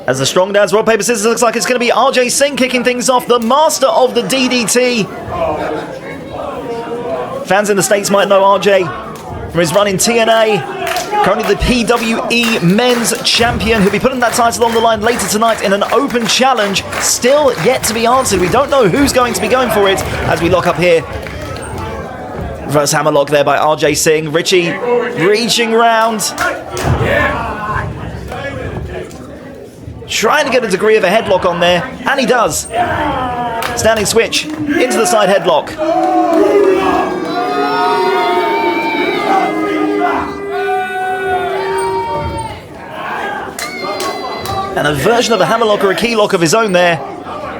As the strong dance, rock, paper, scissors, looks like it's going to be RJ Singh kicking things off, the master of the DDT. Fans in the States might know RJ from his run in TNA. Currently the PWE Men's Champion, who'll be putting that title on the line later tonight in an open challenge. Still yet to be answered. We don't know who's going to be going for it as we lock up here. Reverse hammerlock there by RJ Singh. Richie reaching round. Trying to get a degree of a headlock on there, and he does. Standing switch into the side headlock. And a version of a hammerlock or a key lock of his own there.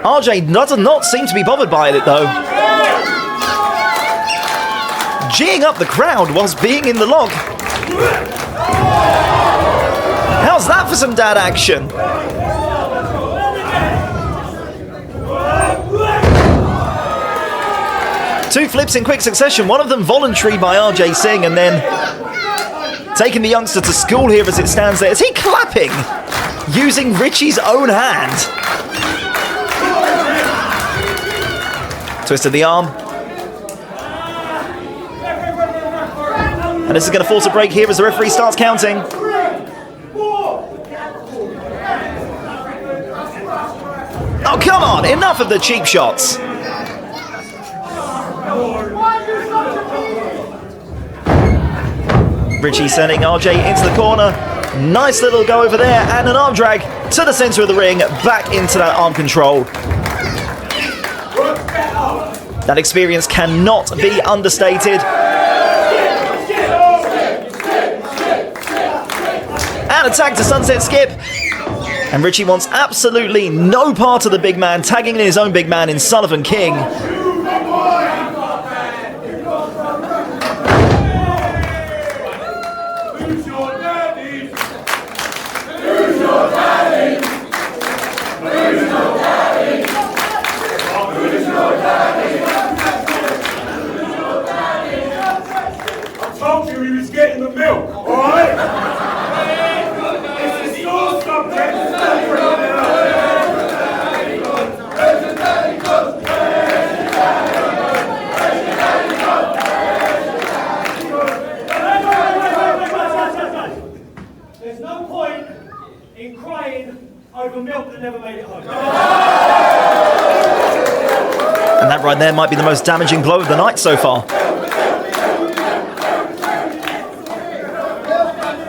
RJ does not seem to be bothered by it though. Geeing up the crowd whilst being in the lock. How's that for some dad action? Two flips in quick succession, one of them voluntary by RJ Singh, and then taking the youngster to school here as it stands there. Is he clapping using Richie's own hand? Twist of the arm. And this is going to force a break here as the referee starts counting. Oh, come on! Enough of the cheap shots. Richie sending RJ into the corner. Nice little go over there, and an arm drag to the center of the ring, back into that arm control. That experience cannot be understated. And attack to Sunset Skip. And Richie wants absolutely no part of the big man, tagging in his own big man in Sullivan King. I told you he was getting the milk, alright? This is your subject. There's no point in crying over milk that never made it home. And that right there might be the most damaging blow of the night so far.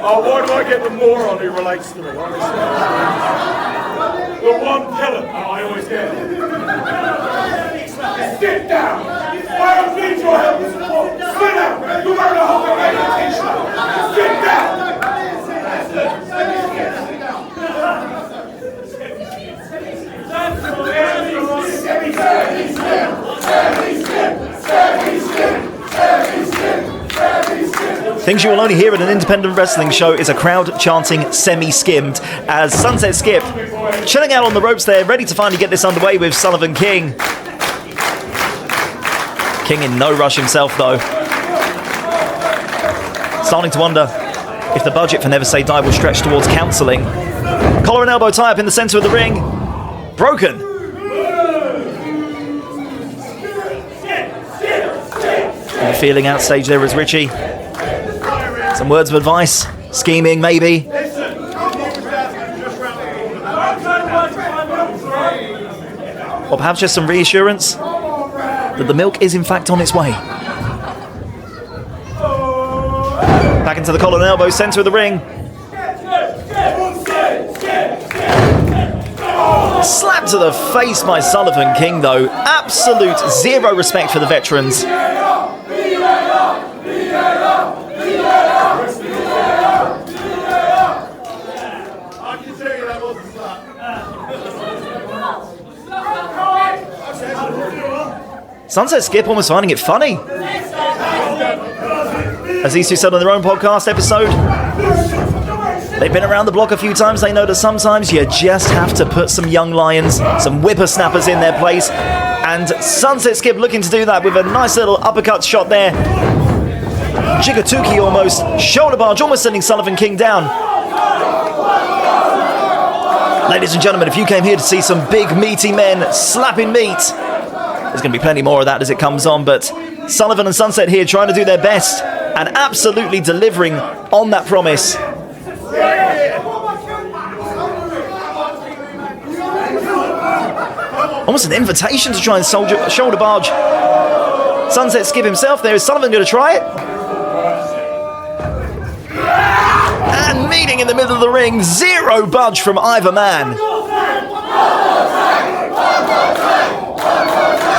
Oh, why do I get the moron who relates to me, honestly? The one killer. Oh, I always get it. Sit down! I don't need your help and support! Sit down! You're wearing a Hawaiian t-shirt! Sit down! Things you will only hear at an independent wrestling show is a crowd chanting semi-skimmed as Sunset Skip chilling out on the ropes there, ready to finally get this underway with Sullivan King. King in no rush himself though. Starting to wonder if the budget for Never Say Die will stretch towards counselling. Collar and elbow tie up in the centre of the ring. Broken. And feeling outstage there is Richie. Some words of advice, scheming maybe. Or perhaps just some reassurance that the milk is in fact on its way. Back into the collar and elbow, centre of the ring. Slap to the face by Sullivan King though. Absolute zero respect for the veterans. Sunset Skip almost finding it funny. As these two said on their own podcast episode, they've been around the block a few times. They know that sometimes you just have to put some young lions, some whippersnappers in their place. And Sunset Skip looking to do that with a nice little uppercut shot there. Jigatuki almost, shoulder barge, almost sending Sullivan King down. Ladies and gentlemen, if you came here to see some big meaty men slapping meat, there's going to be plenty more of that as it comes on, but Sullivan and Sunset here trying to do their best and absolutely delivering on that promise. Almost an invitation to try and shoulder barge Sunset Skip himself there. Is Sullivan going to try it? And meeting in the middle of the ring, zero budge from either man.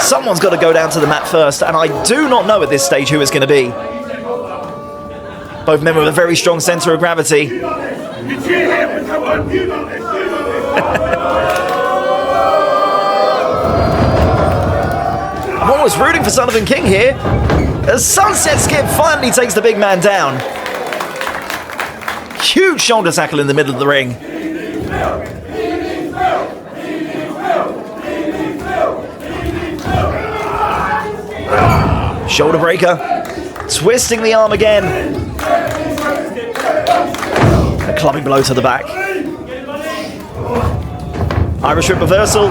Someone's got to go down to the mat first, and I do not know at this stage who it's going to be. Both men with a very strong centre of gravity. I'm almost rooting for Sullivan King here, as Sunset Skip finally takes the big man down. Huge shoulder tackle in the middle of the ring. Shoulder breaker, twisting the arm again. A clubbing blow to the back. Irish whip reversal.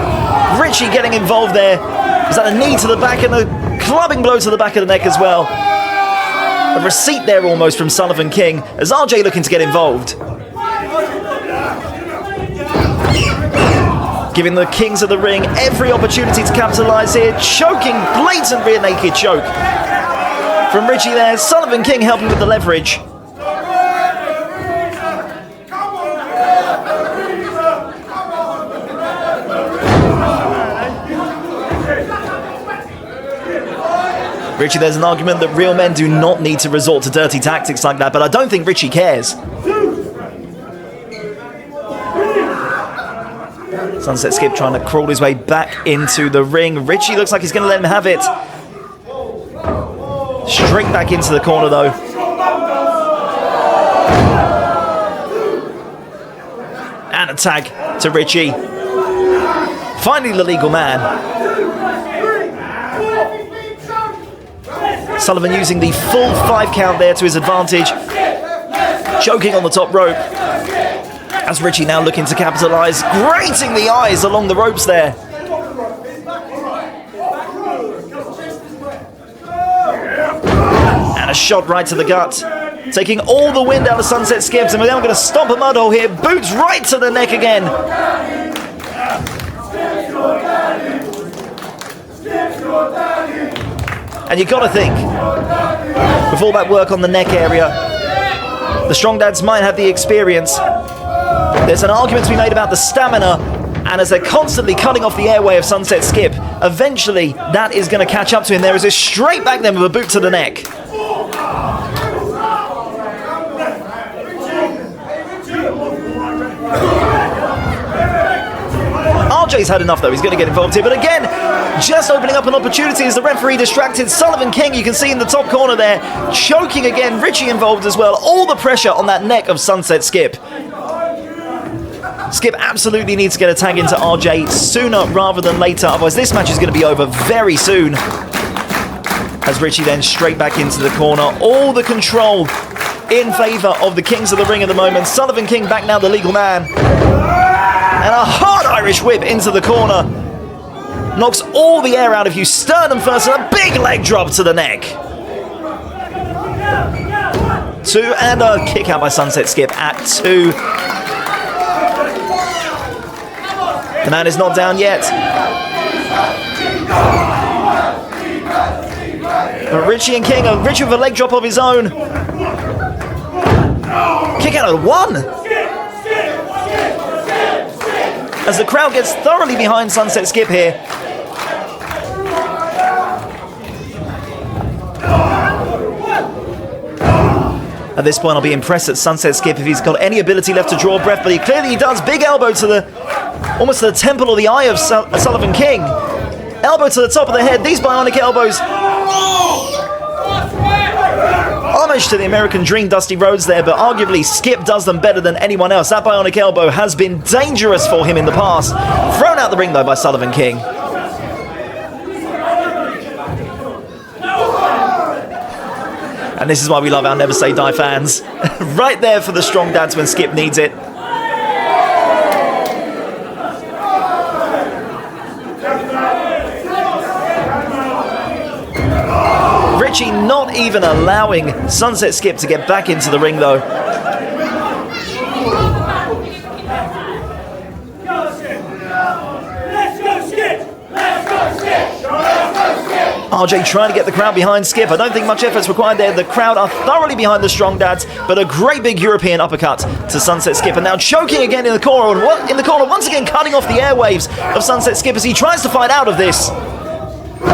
Richie getting involved there. Is that a knee to the back and a clubbing blow to the back of the neck as well? A receipt there almost from Sullivan King, as RJ looking to get involved. Giving the Kings of the Ring every opportunity to capitalise here. Choking, blatant rear naked choke from Richie there. Sullivan King helping with the leverage. Richie, there's an argument that real men do not need to resort to dirty tactics like that, but I don't think Richie cares. Sunset Skip trying to crawl his way back into the ring. Richie looks like he's going to let him have it. Straight back into the corner though. And a tag to Richie. Finally the legal man. Sullivan using the full 5 count there to his advantage. Choking on the top rope. As Richie now looking to capitalise. Grating the eyes along the ropes there. And a shot right to the gut. Taking all the wind out of Sunset Skips. And we're now going to stomp a mud hole here. Boots right to the neck again. And you've got to think, with all that work on the neck area, the Strong Dads might have the experience. There's an argument to be made about the stamina, and as they're constantly cutting off the airway of Sunset Skip, eventually that is going to catch up to him. There is a straight back then with a boot to the neck. RJ's had enough though, he's going to get involved here, but again, just opening up an opportunity as the referee distracted. Sullivan King, you can see in the top corner there, choking again, Richie involved as well. All the pressure on that neck of Sunset Skip. Skip absolutely needs to get a tag into RJ sooner rather than later, otherwise this match is going to be over very soon. As Richie then straight back into the corner, all the control in favour of the Kings of the Ring at the moment. Sullivan King back now the legal man. And a hard Irish whip into the corner. Knocks all the air out of you. Sternum first and a big leg drop to the neck. 2 and a kick out by Sunset Skip at 2. The man is not down yet. But Richie and King are Richie with a leg drop of his own. Kick out at 1. As the crowd gets thoroughly behind Sunset Skip here. At this point, I'll be impressed at Sunset Skip if he's got any ability left to draw breath, but clearly he does. Big elbow to the, almost to the temple or the eye of Sullivan King. Elbow to the top of the head. These bionic elbows. Homage to the American Dream, Dusty Rhodes there, but arguably Skip does them better than anyone else. That bionic elbow has been dangerous for him in the past. Thrown out the ring though by Sullivan King. And this is why we love our Never Say Die fans. Right there for the Strong Dads when Skip needs it. Richie not even allowing Sunset Skip to get back into the ring though. RJ trying to get the crowd behind Skip. I don't think much effort's required there. The crowd are thoroughly behind the Strong Dads, but a great big European uppercut to Sunset Skip. And now choking again in the corner, once again cutting off the airwaves of Sunset Skip as he tries to fight out of this.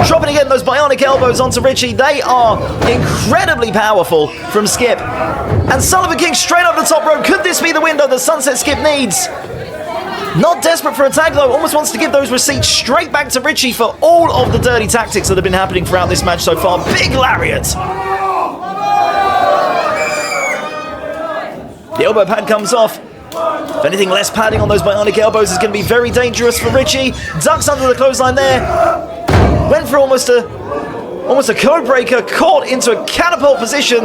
Dropping again those bionic elbows onto Richie. They are incredibly powerful from Skip. And Sullivan King straight up the top rope. Could this be the window that Sunset Skip needs? Not desperate for a tag though, almost wants to give those receipts straight back to Richie for all of the dirty tactics that have been happening throughout this match so far. Big lariat! The elbow pad comes off. If anything, less padding on those bionic elbows is going to be very dangerous for Richie. Ducks under the clothesline there. Went for almost a code breaker, caught into a catapult position.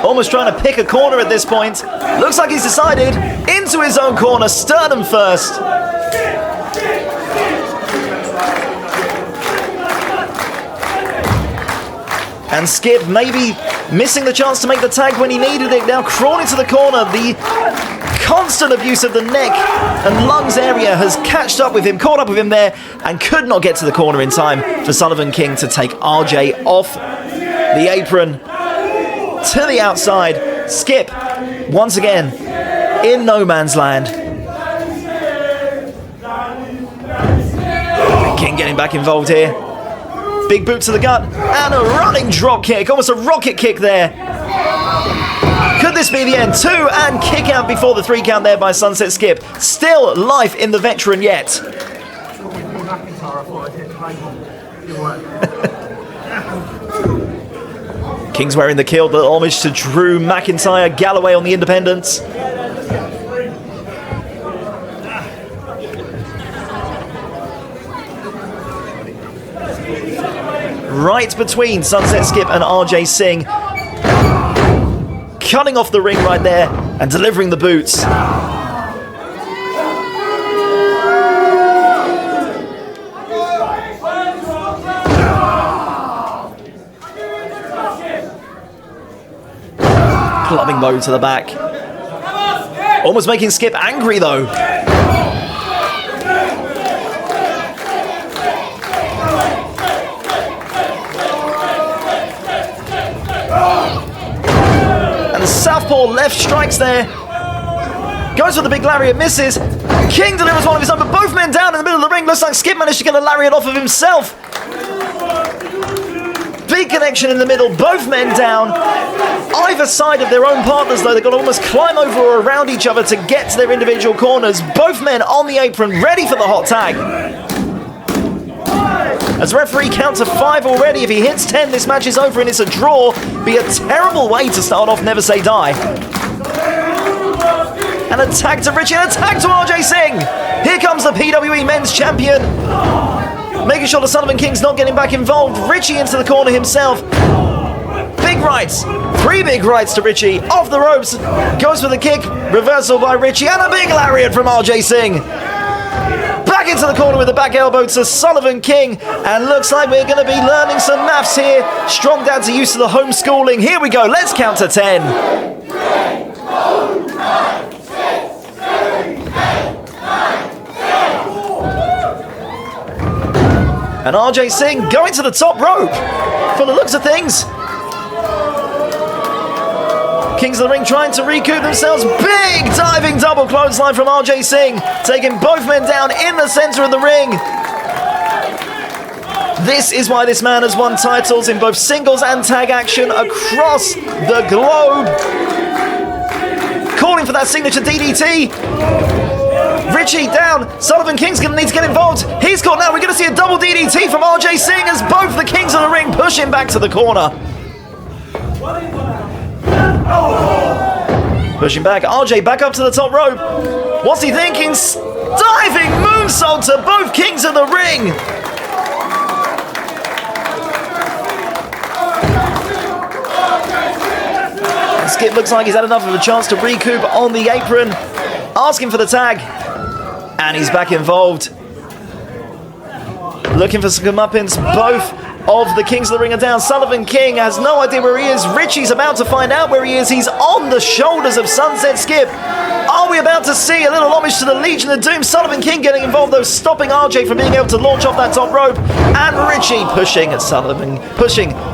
Almost trying to pick a corner at this point. Looks like he's decided into his own corner, sternum first. And Skip maybe missing the chance to make the tag when he needed it. Now crawling to the corner. The constant abuse of the neck and lungs area has caught up with him there, and could not get to the corner in time for Sullivan King to take RJ off the apron to the outside. Skip, once again, in no man's land. King getting back involved here. Big boot to the gut, and a running drop kick, almost a rocket kick there. Could this be the end? 2 and kick out before the 3 count there by Sunset Skip. Still life in the veteran yet. King's wearing the kilt, the homage to Drew McIntyre, Galloway on the independents. Right between Sunset Skip and RJ Singh. Cutting off the ring right there and delivering the boots. Clubbing low to the back. Almost making Skip angry though. And the southpaw left strikes there. Goes for the big lariat, misses. King delivers one of his own, but both men down in the middle of the ring. Looks like Skip managed to get a lariat off of himself. Big connection in the middle, both men down. Either side of their own partners though, they've got to almost climb over or around each other to get to their individual corners. Both men on the apron, ready for the hot tag. As referee counts to 5 already. If he hits 10, this match is over and it's a draw. Be a terrible way to start off Never Say Die. And a tag to Richie, and a tag to RJ Singh. Here comes the PWE Men's Champion. Making sure the Sullivan King's not getting back involved. Richie into the corner himself. Big rights. 3 big rights to Richie. Off the ropes. Goes for the kick. Reversal by Richie. And a big lariat from RJ Singh. Back into the corner with the back elbow to Sullivan King. And looks like we're going to be learning some maths here. Strong dads are used to the homeschooling. Here we go. Let's count to 10. 3, 2, 1, 6, 7, 8, 9, 10. And RJ Singh going to the top rope. From the looks of things. Kings of the Ring trying to recoup themselves. Big diving double clothesline from RJ Singh. Taking both men down in the center of the ring. This is why this man has won titles in both singles and tag action across the globe. Calling for that signature DDT. Richie down. Sullivan King's going to need to get involved. He's caught now. We're going to see a double DDT from RJ Singh as both the Kings of the Ring push him back to the corner. Pushing back. RJ back up to the top rope. What's he thinking? Diving moonsault to both Kings of the Ring. And Skip looks like he's had enough of a chance to recoup on the apron. Asking for the tag. And he's back involved. looking for some comeuppance. Both of the Kings of the Ring are down. Sullivan King has no idea where he is. Richie's about to find out where he is. He's on the shoulders of Sunset Skip. Are we about to see a little homage to the Legion of Doom? Sullivan King getting involved, though, stopping RJ from being able to launch off that top rope. And Richie pushing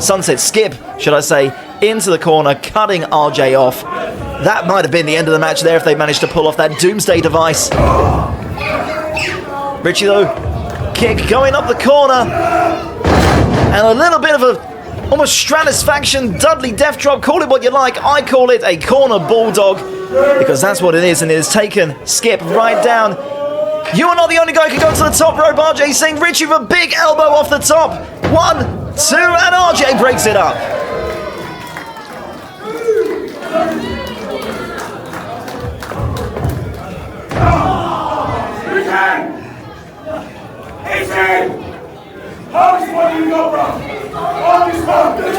Sunset Skip, should I say, into the corner, cutting RJ off. That might have been the end of the match there if they managed to pull off that Doomsday device. Richie, though, kick going up the corner. And a little bit of a almost Stratisfaction Dudley death drop. Call it what you like. I call it a corner bulldog because that's what it is, and it has taken Skip right down. You are not the only guy who can go to the top rope, RJ Singh. Richie with a big elbow off the top. 1, 2, and RJ breaks it up.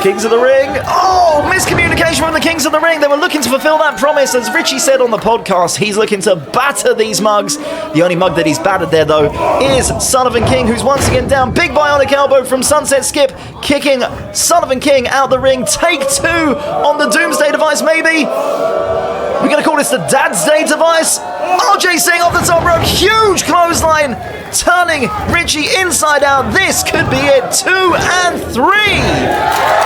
Kings of the Ring. Oh, miscommunication from the Kings of the Ring. They were looking to fulfill that promise. As Richie said on the podcast, he's looking to batter these mugs. The only mug that he's battered there, though, is Sullivan King, who's once again down. Big bionic elbow from Sunset Skip, kicking Sullivan King out the ring. Take 2 on the Doomsday device, maybe. We're going to call this the Dad's Day device. RJ Singh off the top rope. Huge clothesline. Turning Richie inside out. This could be it. 2 and 3.